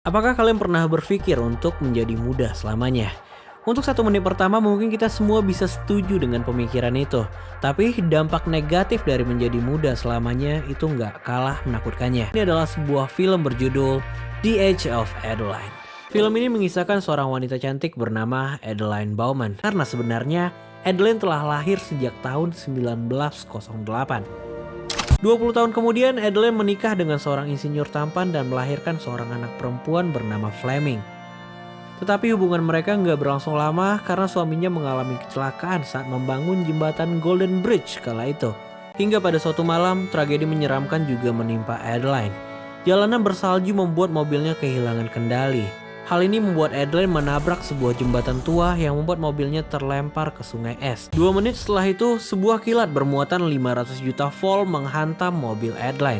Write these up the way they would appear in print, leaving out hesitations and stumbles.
Apakah kalian pernah berpikir untuk menjadi muda selamanya? Untuk 1 menit pertama mungkin kita semua bisa setuju dengan pemikiran itu. Tapi dampak negatif dari menjadi muda selamanya itu nggak kalah menakutkannya. Ini adalah sebuah film berjudul The Age of Adeline. Film ini mengisahkan seorang wanita cantik bernama Adeline Bowman. Karena sebenarnya Adeline telah lahir sejak tahun 1908. 20 tahun kemudian, Adeline menikah dengan seorang insinyur tampan dan melahirkan seorang anak perempuan bernama Fleming. Tetapi hubungan mereka nggak berlangsung lama karena suaminya mengalami kecelakaan saat membangun jembatan Golden Bridge kala itu. Hingga pada suatu malam, tragedi menyeramkan juga menimpa Adeline. Jalanan bersalju membuat mobilnya kehilangan kendali. Hal ini membuat Adeline menabrak sebuah jembatan tua yang membuat mobilnya terlempar ke sungai es. 2 menit setelah itu, sebuah kilat bermuatan 500 juta volt menghantam mobil Adeline.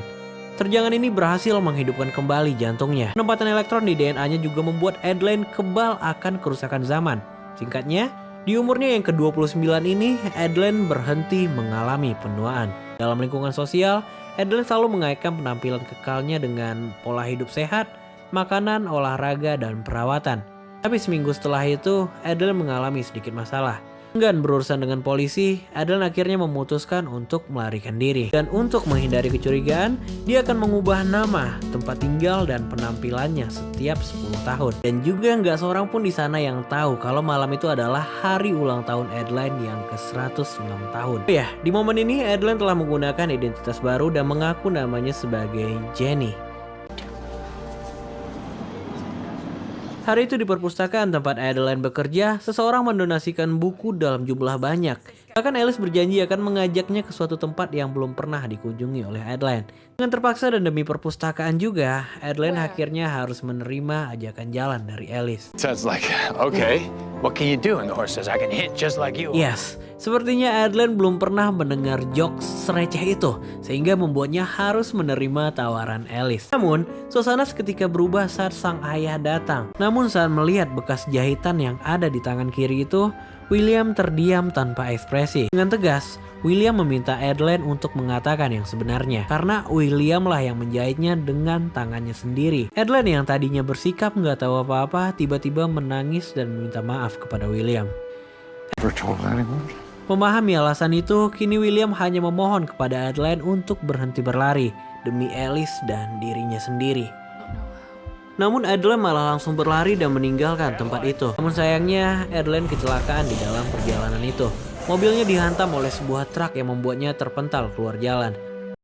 Terjangan ini berhasil menghidupkan kembali jantungnya. Penempatan elektron di DNA-nya juga membuat Adeline kebal akan kerusakan zaman. Singkatnya, di umurnya yang ke-29 ini, Adeline berhenti mengalami penuaan. Dalam lingkungan sosial, Adeline selalu mengaitkan penampilan kekalnya dengan pola hidup sehat, makanan, olahraga, dan perawatan. Tapi seminggu setelah itu, Adeline mengalami sedikit masalah. Enggan berurusan dengan polisi, Adeline akhirnya memutuskan untuk melarikan diri. Dan untuk menghindari kecurigaan, dia akan mengubah nama, tempat tinggal, dan penampilannya setiap 10 tahun. Dan juga nggak seorang pun di sana yang tahu kalau malam itu adalah hari ulang tahun Adeline yang ke-106 tahun. Oh ya, di momen ini Adeline telah menggunakan identitas baru dan mengaku namanya sebagai Jenny. Hari itu di perpustakaan tempat Adeline bekerja, seseorang mendonasikan buku dalam jumlah banyak. Bahkan Alice berjanji akan mengajaknya ke suatu tempat yang belum pernah dikunjungi oleh Adeline. Dengan terpaksa dan demi perpustakaan juga, Adeline akhirnya harus menerima ajakan jalan dari Alice. Sounds like, okay, what can you do? And the horse says, I can hit just like you. Yes, sepertinya Adeline belum pernah mendengar jokes receh itu, sehingga membuatnya harus menerima tawaran Alice. Namun, suasana seketika berubah saat sang ayah datang. Namun saat melihat bekas jahitan yang ada di tangan kiri itu, William terdiam tanpa ekspresi. Dengan tegas, William meminta Adeline untuk mengatakan yang sebenarnya, karena William lah yang menjahitnya dengan tangannya sendiri. Adeline yang tadinya bersikap nggak tahu apa-apa, tiba-tiba menangis dan meminta maaf kepada William. Memahami alasan itu, kini William hanya memohon kepada Adeline untuk berhenti berlari demi Alice dan dirinya sendiri. Namun Adeline malah langsung berlari dan meninggalkan tempat itu. Namun sayangnya Adeline kecelakaan di dalam perjalanan itu. Mobilnya dihantam oleh sebuah truk yang membuatnya terpental keluar jalan.